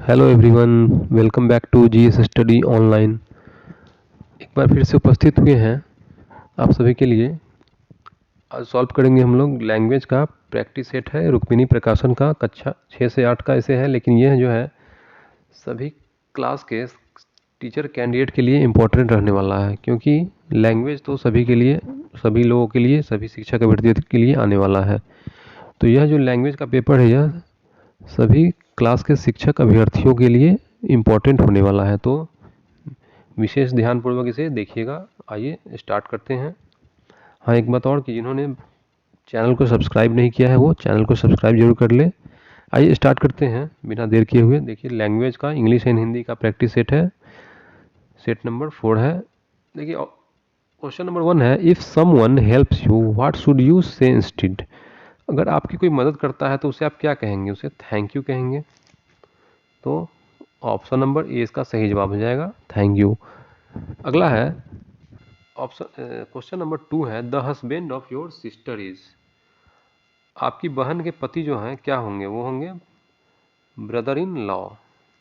Hello everyone, welcome back to GS study online. एक बार फिर से उपस्थित हुए हैं आप सभी के लिए। आज सॉल्व करेंगे हम लोग लैंग्वेज का प्रैक्टिस सेट है, रुक्मिणी प्रकाशन का, कक्षा 6 से 8 का ऐसे है, लेकिन यह जो है सभी क्लास के टीचर कैंडिडेट के लिए इम्पोर्टेंट रहने वाला है, क्योंकि लैंग्वेज तो सभी के लिए, सभी लोगों के लिए, सभी शिक्षक अभ्यर्थियों के लिए आने वाला है। तो यह जो लैंग्वेज का पेपर है यह सभी क्लास के शिक्षक अभ्यर्थियों के लिए इम्पोर्टेंट होने वाला है, तो विशेष ध्यानपूर्वक इसे देखिएगा। आइए स्टार्ट करते हैं। हाँ, एक बात और कि जिन्होंने चैनल को सब्सक्राइब नहीं किया है वो चैनल को सब्सक्राइब जरूर कर ले। आइए स्टार्ट करते हैं बिना देर किए हुए। देखिए, लैंग्वेज का इंग्लिश एंड हिंदी का प्रैक्टिस सेट है, सेट नंबर 4 है। देखिए, क्वेश्चन नंबर 1 है, if someone helps you what should you से इंस्टेड। अगर आपकी कोई मदद करता है तो उसे आप क्या कहेंगे? उसे थैंक यू कहेंगे। तो ऑप्शन नंबर ए इसका सही जवाब हो जाएगा, थैंक यू। अगला है ऑप्शन क्वेश्चन नंबर 2 है, the husband of your sister is. आपकी बहन के पति जो हैं क्या होंगे? वो होंगे brother in law.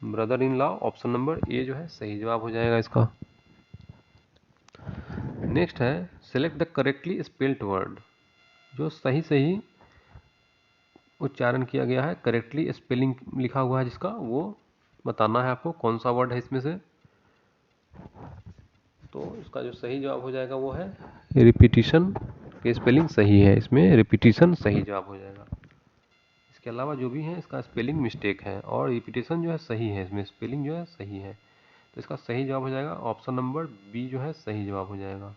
Brother in law, option number A जो है सही जवाब हो जाएगा इसका। नेक्स्ट है, select the correctly spelled word. जो सही सही उच्चारण किया गया है, करेक्टली स्पेलिंग लिखा हुआ है जिसका, वो बताना है आपको कौन सा वर्ड है इसमें से। तो इसका जो सही जवाब हो जाएगा वो है रिपीटिशन। की स्पेलिंग सही है, इसमें रिपीटिशन सही जवाब हो जाएगा। इसके अलावा जो भी है इसका स्पेलिंग मिस्टेक है, और रिपीटिशन जो है सही है, इसमें स्पेलिंग जो है सही है। तो इसका सही जवाब हो जाएगा ऑप्शन नंबर बी जो है सही जवाब हो जाएगा।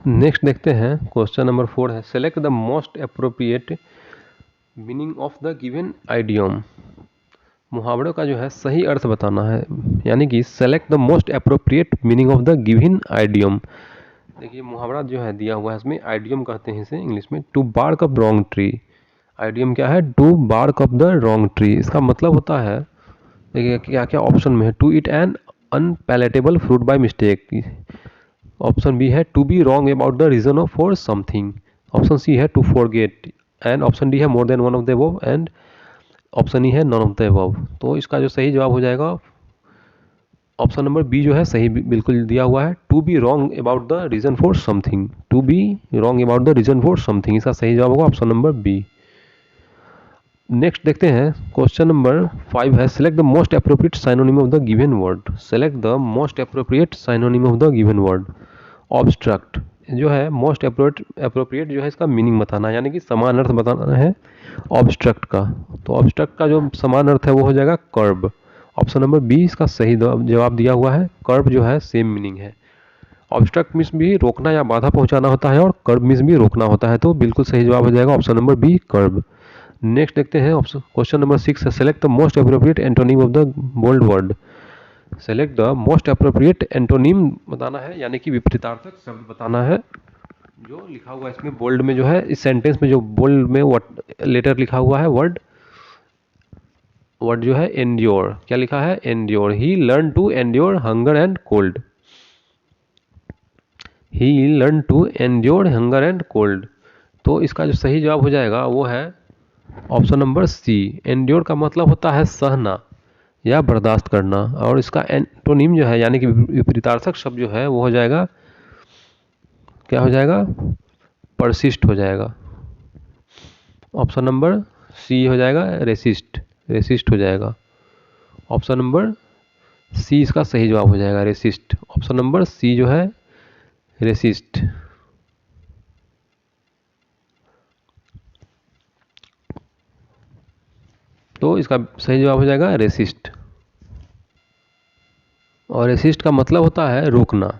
नेक्स्ट देखते हैं, क्वेश्चन नंबर 4 है, select the most appropriate meaning of the given idiom. मुहावरों का जो है सही अर्थ बताना है, यानी कि select the most appropriate meaning of the given idiom. देखिए, मुहावरा जो है दिया हुआ है, इसमें आइडियम कहते हैं इसे इंग्लिश में, to bark up wrong tree. Idiom क्या है? To bark up the wrong tree. इसका मतलब होता है, देखिए क्या क्या ऑप्शन में है, to eat an unpalatable fruit by mistake. Option B है to be wrong about the reason of for something. Option C है to forget, and option D है more than one of the above, and option E है none of the above. तो इसका जो सही जवाब हो जाएगा ऑप्शन नंबर बी जो है सही बिल्कुल दिया हुआ है, to be wrong about the reason for something. To be wrong about the reason for something, इसका सही जवाब होगा ऑप्शन नंबर बी। नेक्स्ट देखते हैं, क्वेश्चन नंबर 5 है, select the most appropriate synonym of the given word. Select the most appropriate synonym of the given word. Obstruct जो है most appropriate जो है इसका मीनिंग बताना है, यानी कि समान अर्थ बताना है ऑब्स्ट्रक्ट का। तो ऑब्स्ट्रक्ट का जो समान अर्थ है वो हो जाएगा कर्ब। ऑप्शन नंबर बी इसका सही जवाब दिया हुआ है, कर्ब जो है सेम मीनिंग है। ऑब्स्ट्रक्ट मीन्स भी रोकना या बाधा पहुंचाना होता है, और कर्ब मीन्स भी रोकना होता है, तो बिल्कुल सही जवाब हो जाएगा option number B, curb. Next देखते हैं ऑप्शन क्वेश्चन नंबर 6 है, select the most appropriate antonym of the bold word. Select the most appropriate antonym बताना है, यानी कि विपरीतार्थक शब्द बताना है। जो लिखा हुआ है इसमें बोल्ड में जो है, इस सेंटेंस में जो बोल्ड में लेटर लिखा हुआ है, वर्ड जो है एंड्योर। क्या लिखा है? Endure. He learn to endure hunger and cold. He learn to endure hunger and cold. तो इसका जो सही जवाब हो जाएगा वो है ऑप्शन नंबर सी। एंड्योर का मतलब होता है सहना या बर्दाश्त करना, और इसका एंटोनिम जो है यानी कि विपरीतार्थक शब्द जो है वो हो जाएगा, क्या हो जाएगा? परसिस्ट हो जाएगा। ऑप्शन नंबर सी हो जाएगा, रेसिस्ट। रेसिस्ट हो जाएगा। ऑप्शन नंबर सी इसका सही जवाब हो जाएगा, रेसिस्ट। ऑप्शन नंबर सी जो है रेसिस्ट। तो इसका सही जवाब हो जाएगा रेसिस्ट। और रेसिस्ट का मतलब होता है रोकना।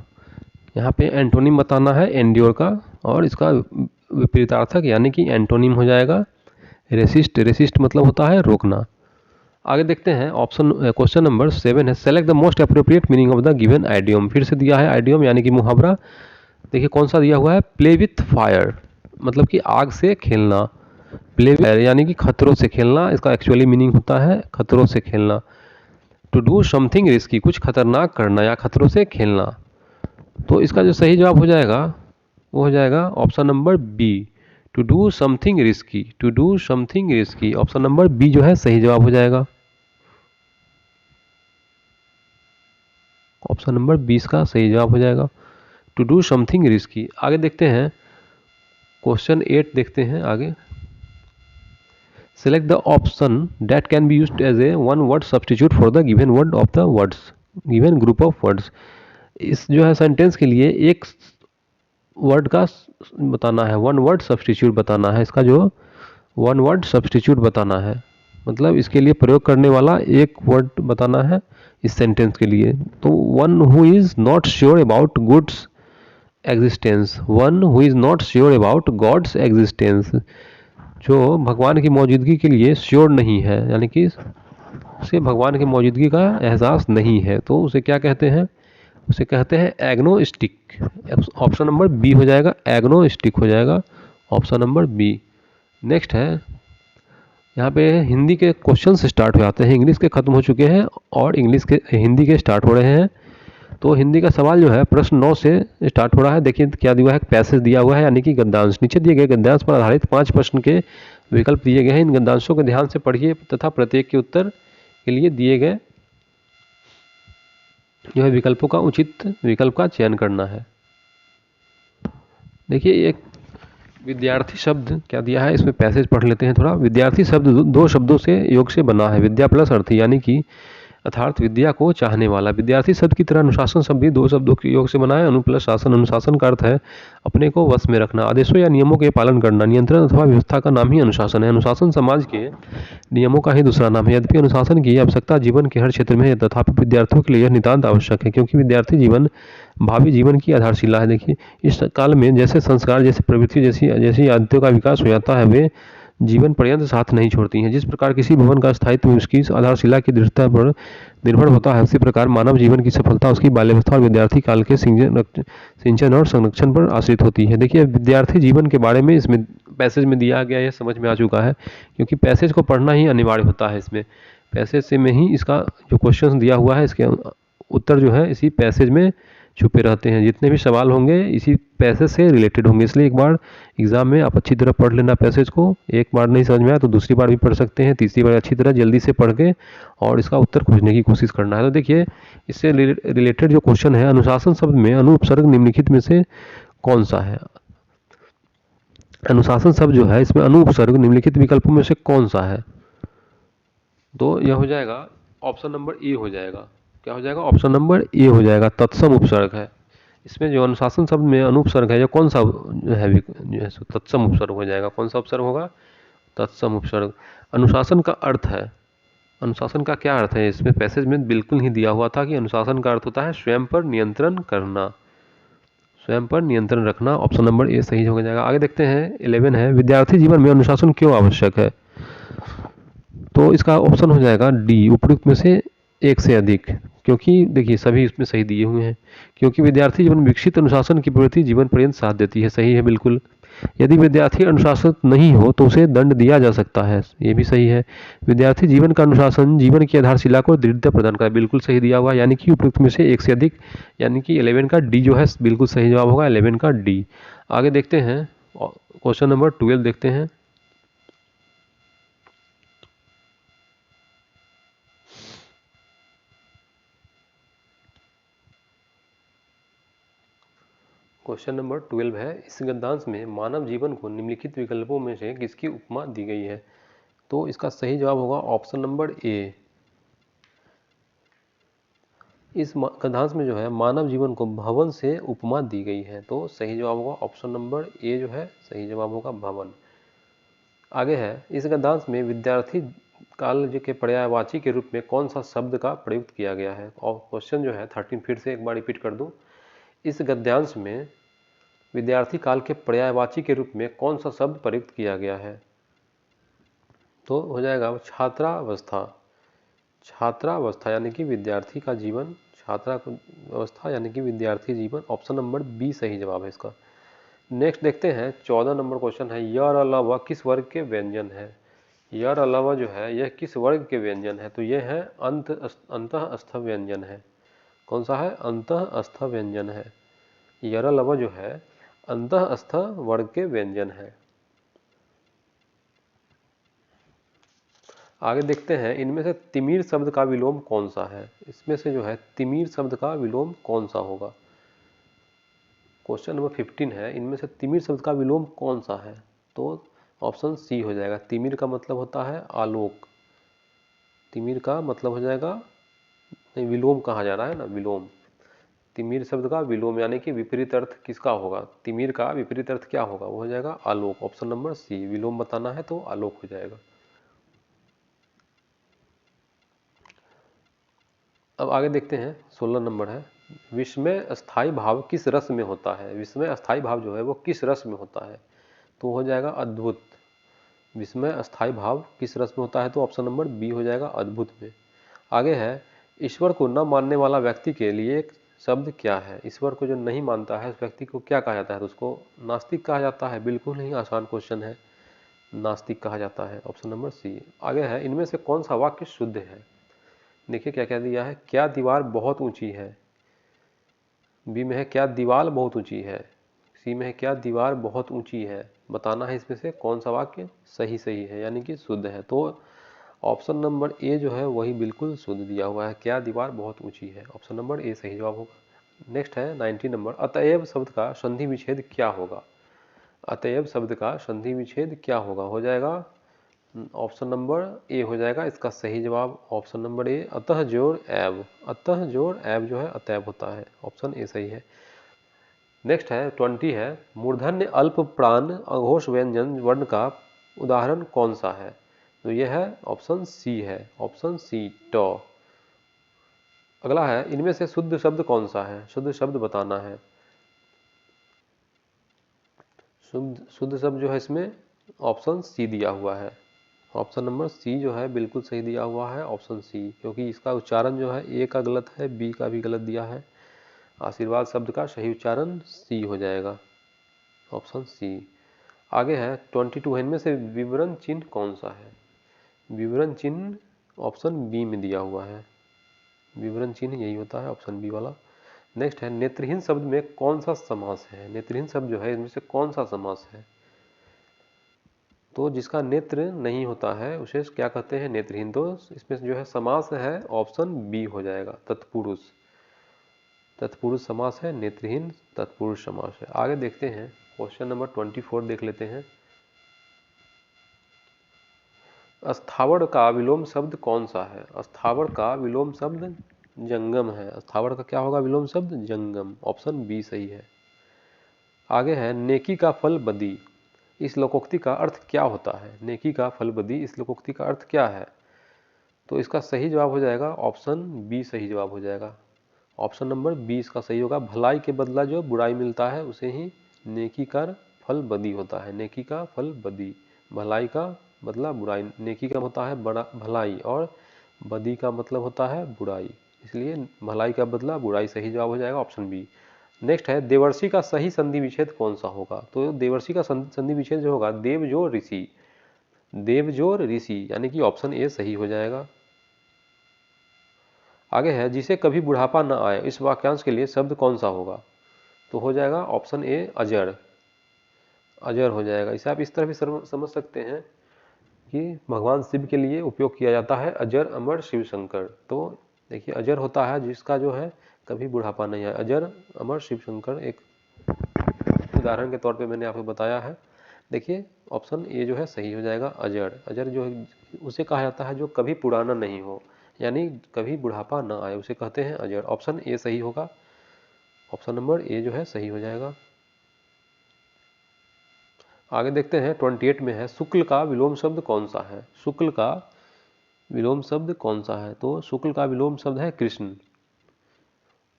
यहाँ पे एंटोनिम बताना है एंड्योर का, और इसका विपरीतार्थक यानी कि एंटोनिम हो जाएगा रेसिस्ट। रेसिस्ट मतलब होता है रोकना। आगे देखते हैं, ऑप्शन क्वेश्चन नंबर 7 है, select the most appropriate meaning of the given idiom. फिर से दिया है आइडियम यानी कि मुहावरा। देखिए कौन सा दिया हुआ है, प्ले विथ फायर, मतलब कि आग से खेलना। प्ले विथ फायर यानी कि खतरों से खेलना, इसका एक्चुअली मीनिंग होता है खतरों से खेलना। टू डू समथिंग रिस्की, कुछ खतरनाक करना या खतरों से खेलना। तो इसका जो सही जवाब हो जाएगा वो हो जाएगा option number B, to do something risky, to do something risky, option number B जो है सही जवाब हो जाएगा। ऑप्शन नंबर 20 का सही जवाब हो जाएगा, टू डू समथिंग रिस्की। आगे देखते हैं क्वेश्चन 8 देखते हैं आगे। Select the option that can be used as a one word substitute for the given word of the words, given group of words. इस जो है सेंटेंस के लिए एक वर्ड का बताना है, वन वर्ड सब्स्टिट्यूट बताना है, इसका जो वन वर्ड सब्स्टिट्यूट बताना है, मतलब इसके लिए प्रयोग करने वाला एक वर्ड बताना है इस सेंटेंस के लिए। तो one who is not sure about goods existence, one who is not sure about God's existence, जो भगवान की मौजूदगी के लिए श्योर नहीं है, यानी कि उसे भगवान की मौजूदगी का एहसास नहीं है, तो उसे क्या कहते हैं, उसे कहते हैं एग्नोस्टिक। ऑप्शन नंबर बी हो जाएगा, एग्नोस्टिक हो जाएगा, ऑप्शन नंबर बी। नेक्स्ट है, यहाँ पे हिंदी के क्वेश्चन से स्टार्ट हो जाते हैं, इंग्लिश के खत्म हो चुके हैं और हिंदी के स्टार्ट हो रहे हैं। तो हिंदी का सवाल जो है प्रश्न 9 से स्टार्ट हो रहा है। देखिए क्या दिया है, पैसेज दिया हुआ है, यानी कि गद्यांश। नीचे दिए गए गद्यांश पर आधारित 5 प्रश्न के विकल्प दिए गए हैं। इन गद्यांशों को ध्यान से पढ़िए तथा प्रत्येक के उत्तर के लिए दिए गए जो है विकल्पों का उचित विकल्प का चयन करना है। देखिए एक विद्यार्थी शब्द क्या दिया है, इसमें पैसेज पढ़ लेते हैं थोड़ा। विद्यार्थी शब्द दो शब्दों से योग से बना है, विद्या प्लस अर्थ, यानी कि अर्थात विद्या को चाहने वाला। विद्यार्थी शब्द की तरह अनुशासन शब्द भी 2 शब्दों के योग से बना है। अनु प्लस शासन, अनुशासन का अर्थ है अपने को वश में रखना, आदेशों या नियमों के पालन करना। नियंत्रण अथवा व्यवस्था का नाम ही अनुशासन है। अनुशासन समाज के नियमों का ही दूसरा नाम है। यद्यपि अनुशासन की आवश्यकता जीवन के हर क्षेत्र में है, तथापि विद्यार्थियों के लिए यह नितांत आवश्यक है, क्योंकि विद्यार्थी जीवन भावी जीवन की आधारशिला है। देखिए इस काल में जैसे संस्कार, जैसे प्रवृत्ति, जैसी आदतों का विकास हो जाता है, वे जीवन पर्यंत साथ नहीं छोड़ती हैं। जिस प्रकार किसी भवन का स्थायित्व उसकी आधारशिला की दृढ़ता पर निर्भर होता है, उसी प्रकार मानव जीवन की सफलता उसकी बाल्यावस्था और विद्यार्थी काल के सिंचन और संरक्षण पर आश्रित होती है। देखिए विद्यार्थी जीवन के बारे में इसमें पैसेज में दिया गया, यह समझ में आ चुका है, क्योंकि पैसेज को पढ़ना ही अनिवार्य होता है। इसमें पैसेज से में ही इसका जो क्वेश्चन दिया हुआ है, इसके उत्तर जो है इसी पैसेज में छुपे रहते हैं। जितने भी सवाल होंगे इसी पैसेज से रिलेटेड होंगे, इसलिए एक बार एग्जाम में आप अच्छी तरह पढ़ लेना पैसेज को। एक बार नहीं समझ में आया तो दूसरी बार भी पढ़ सकते हैं, तीसरी बार अच्छी तरह जल्दी से पढ़ के और इसका उत्तर खोजने की कोशिश करना है। तो देखिए इससे रिलेटेड जो क्वेश्चन है, अनुशासन शब्द में अनुपसर्ग निम्नलिखित में से कौन सा है। अनुशासन शब्द जो है इसमें अनुपसर्ग निम्नलिखित विकल्पों में से कौन सा है, तो यह हो जाएगा ऑप्शन नंबर ए हो जाएगा। क्या हो जाएगा, ऑप्शन नंबर ए हो जाएगा, तत्सम उपसर्ग है। इसमें जो अनुशासन शब्द में अनुपसर्ग है, जो कौन सा है जो है तत्सम उपसर्ग हो जाएगा। कौन सा उपसर्ग होगा, तत्सम उपसर्ग। अनुशासन का अर्थ है, अनुशासन का क्या अर्थ है, इसमें पैसेज में बिल्कुल ही दिया हुआ था कि अनुशासन का अर्थ होता है स्वयं पर नियंत्रण करना, स्वयं पर नियंत्रण रखना। ऑप्शन नंबर ए सही हो जाएगा। आगे देखते हैं 11 है, विद्यार्थी जीवन में अनुशासन क्यों आवश्यक है, तो इसका ऑप्शन हो जाएगा डी, उपयुक्त में से एक से अधिक। क्योंकि देखिए सभी इसमें सही दिए हुए हैं, क्योंकि विद्यार्थी जीवन में विकसित अनुशासन की प्रवृत्ति जीवन पर्यंत साथ देती है, सही है बिल्कुल। यदि विद्यार्थी अनुशासित नहीं हो तो उसे दंड दिया जा सकता है, ये भी सही है। विद्यार्थी जीवन का अनुशासन जीवन की आधारशिला को दृढ़ता प्रदान करता है, बिल्कुल सही दिया हुआ, यानी कि उपयुक्त में से एक से अधिक, यानी कि 11 का डी जो है बिल्कुल सही जवाब होगा, 11 का डी। आगे देखते हैं क्वेश्चन नंबर 12 देखते हैं। क्वेश्चन नंबर 12 है, इस गद्यांश में मानव जीवन को निम्नलिखित विकल्पों में से किसकी उपमा दी गई है, तो इसका सही जवाब होगा ऑप्शन नंबर ए। इस गद्यांश में जो है मानव जीवन को भवन से उपमा दी गई है, तो सही जवाब होगा ऑप्शन नंबर ए जो है सही जवाब होगा भवन। आगे है, इस गद्यांश में विद्यार्थी काल के पर्यायवाची के रूप में कौन सा शब्द का प्रयुक्त किया गया है। और क्वेश्चन जो है 13 फिर से एक बार रिपीट कर दूं, इस गद्यांश में विद्यार्थी काल के पर्यायवाची के रूप में कौन सा शब्द प्रयुक्त किया गया है, तो हो जाएगा छात्रावस्था। छात्रावस्था यानी कि विद्यार्थी का जीवन, छात्रावस्था यानी कि विद्यार्थी जीवन, ऑप्शन नंबर बी सही जवाब है इसका। नेक्स्ट देखते हैं 14 नंबर क्वेश्चन है, यह अलावा किस वर्ग के व्यंजन है। यह अलावा जो है यह किस वर्ग के व्यंजन है, तो यह है अंतःस्थ व्यंजन है। कौन सा है, अंतःस्थ व्यंजन है। यह अलावा जो है अंतःस्थ वर्ग के व्यंजन है। आगे देखते हैं इनमें से तिमिर शब्द का विलोम कौन सा है। इसमें से जो है तिमिर शब्द का विलोम कौन सा होगा। क्वेश्चन नंबर 15 है, इनमें से तिमिर शब्द का विलोम कौन सा है। तो ऑप्शन सी हो जाएगा। तिमिर का मतलब होता है आलोक। तिमिर का मतलब हो जाएगा, नहीं विलोम कहा जा रहा है ना, विलोम। तिमिर शब्द का विलोम यानी कि विपरीत अर्थ किसका होगा। तिमिर का विपरीत अर्थ क्या होगा, वो हो जाएगा आलोक। ऑप्शन नंबर सी, विलोम बताना है तो आलोक हो जाएगा। अब आगे देखते हैं 16 नंबर है, विस्मय स्थायी भाव किस रस में होता है। विस्मय स्थायी भाव जो है वो किस रस में होता है, तो हो जाएगा अद्भुत। विस्मय स्थायी भाव किस रस में होता है, तो ऑप्शन नंबर बी हो जाएगा अद्भुत में। आगे है, ईश्वर को न मानने वाला व्यक्ति के लिए एक शब्द क्या है। ईश्वर को जो नहीं मानता है उस व्यक्ति को क्या कहा जाता है, तो उसको नास्तिक कहा जाता है। बिल्कुल ही आसान क्वेश्चन है, नास्तिक कहा जाता है। Option number C. आगे है, इनमें से कौन सा वाक्य शुद्ध है। देखिए क्या क्या दिया है, क्या दीवार बहुत ऊंची है। बी में है क्या दीवार बहुत ऊंची है। सी में है क्या दीवार बहुत ऊंची है। बताना है इसमें से कौन सा वाक्य सही सही है यानी कि शुद्ध है। तो ऑप्शन नंबर ए जो है वही बिल्कुल शुद्ध दिया हुआ है, क्या दीवार बहुत ऊंची है। ऑप्शन नंबर ए सही जवाब होगा। नेक्स्ट है 19 नंबर, अतएव शब्द का संधि विच्छेद क्या होगा। अतएव शब्द का संधि विच्छेद क्या होगा, हो जाएगा ऑप्शन नंबर ए हो जाएगा इसका सही जवाब। ऑप्शन नंबर ए, अतः जोड़ एव। अतः जोड़ एव जो है अतएव होता है। ऑप्शन ए सही है। नेक्स्ट है 20 है, मूर्धन्य अल्प प्राण अघोष व्यंजन वर्ण का उदाहरण कौन सा है। तो यह है ऑप्शन सी है, ऑप्शन सी ट। अगला है, इनमें से शुद्ध शब्द कौन सा है, शुद्ध शब्द बताना है। शुद्ध शब्द जो है इसमें ऑप्शन सी दिया हुआ है। ऑप्शन नंबर सी जो है बिल्कुल सही दिया हुआ है, ऑप्शन सी, क्योंकि इसका उच्चारण जो है ए का गलत है, बी का भी गलत दिया है। आशीर्वाद शब्द का सही उच्चारण सी हो जाएगा, ऑप्शन सी। आगे है 22 है, इनमें से विवरण चिन्ह कौन सा है। विवरण चिन्ह ऑप्शन बी में दिया हुआ है, विवरण चिन्ह यही होता है, ऑप्शन बी वाला। नेक्स्ट है, नेत्रहीन शब्द में कौन सा समास है। नेत्रहीन शब्द जो है इनमें से कौन सा समास है। तो जिसका नेत्र नहीं होता है उसे क्या कहते हैं, नेत्रहीन। तो इसमें जो है समास है, ऑप्शन बी हो जाएगा, तत्पुरुष। तत्पुरुष समास है, नेत्रहीन तत्पुरुष समास है। आगे देखते हैं क्वेश्चन नंबर 24 देख लेते हैं। स्थावर का विलोम शब्द कौन सा है। स्थावर का विलोम शब्द जंगम है। स्थावर का क्या होगा विलोम शब्द, जंगम। ऑप्शन बी सही है। आगे है, नेकी का फल बदी, इस लोकोक्ति का अर्थ क्या होता है। नेकी का फल बदी, इस लोकोक्ति का अर्थ क्या है। तो इसका सही जवाब हो जाएगा ऑप्शन बी सही जवाब हो जाएगा। ऑप्शन नंबर बी इसका सही होगा। भलाई के बदला जो बुराई मिलता है उसे ही नेकी का फल बदी होता है। नेकी का फल बदी, भलाई का बदला बुराई। नेकी का होता है बड़ा भलाई और बदी का मतलब होता है बुराई, इसलिए भलाई का बदला बुराई सही जवाब हो जाएगा, ऑप्शन बी। नेक्स्ट है, देवर्षि का सही संधि विच्छेद कौन सा होगा। तो देवर्षि का संधि विच्छेद जो होगा देवजोर ऋषि। देवजोर ऋषि यानी कि ऑप्शन ए सही हो जाएगा। आगे है, जिसे कभी बुढ़ापा न आए, इस वाक्यांश के लिए शब्द कौन सा होगा। तो हो जाएगा ऑप्शन ए अजर। अजर हो जाएगा। इसे आप इस तरह भी समझ सकते हैं कि भगवान शिव के लिए उपयोग किया जाता है, अजर अमर शिव शंकर। तो देखिए अजर होता है जिसका जो है कभी बुढ़ापा नहीं आए। अजर अमर शिव शंकर एक उदाहरण के तौर पे मैंने आपको बताया है। देखिए ऑप्शन ए जो है सही हो जाएगा, अजर। अजर जो है उसे कहा जाता है जो कभी पुराना नहीं हो, यानी कभी बुढ़ापा ना आए, उसे कहते हैं अजर। ऑप्शन ए सही होगा, ऑप्शन नंबर ए जो है सही हो जाएगा। आगे देखते हैं 28 में है, शुक्ल का विलोम शब्द कौन सा है। शुक्ल का विलोम शब्द कौन सा है। तो शुक्ल का विलोम शब्द है कृष्ण।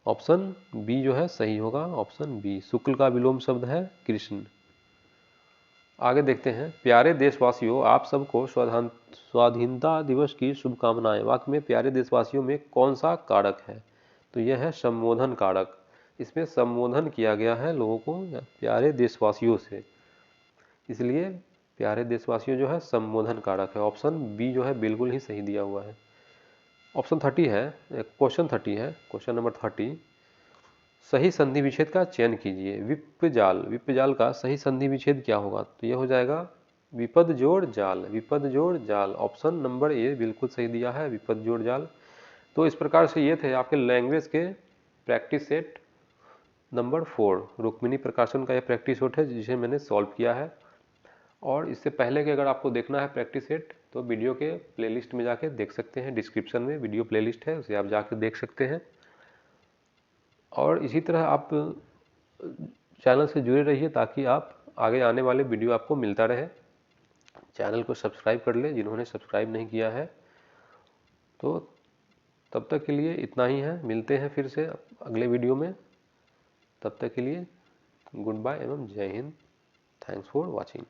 ऑप्शन बी जो है सही होगा, ऑप्शन बी, शुक्ल का विलोम शब्द है कृष्ण। आगे देखते हैं, प्यारे देशवासियों आप सबको स्वाधीनता दिवस की शुभकामनाएं। वाक्य में प्यारे देशवासियों में कौन सा कारक है। तो यह है संबोधन कारक। इसमें संबोधन किया गया है लोगों को प्यारे देशवासियों से, इसलिए प्यारे देशवासियों जो है संबोधन कारक है। ऑप्शन बी जो है बिल्कुल ही सही दिया हुआ है। ऑप्शन 30 है, क्वेश्चन 30 है, क्वेश्चन नंबर 30, सही संधि विच्छेद का चयन कीजिए। विप्पजाल, विप्पजाल का सही संधि विच्छेद क्या होगा। तो यह हो जाएगा विपद जोड़ जाल, विपद जोड़ जाल, ऑप्शन नंबर ए बिल्कुल सही दिया है, विपद जोड़ जाल। तो इस प्रकार से ये थे आपके लैंग्वेज के प्रैक्टिस सेट नंबर 4। रुक्मिणी प्रकाशन का यह प्रैक्टिस सेट है जिसे मैंने सॉल्व किया है। और इससे पहले कि अगर आपको देखना है प्रैक्टिस सेट तो वीडियो के प्लेलिस्ट में जाके देख सकते हैं, डिस्क्रिप्शन में वीडियो प्लेलिस्ट है, उसे आप जाके देख सकते हैं। और इसी तरह आप चैनल से जुड़े रहिए ताकि आप आगे आने वाले वीडियो आपको मिलता रहे। चैनल को सब्सक्राइब कर ले जिन्होंने सब्सक्राइब नहीं किया है। तो तब तक के लिए इतना ही है, मिलते हैं फिर से अगले वीडियो में। तब तक के लिए गुड बाय एवं जय हिंद। Thanks for watching.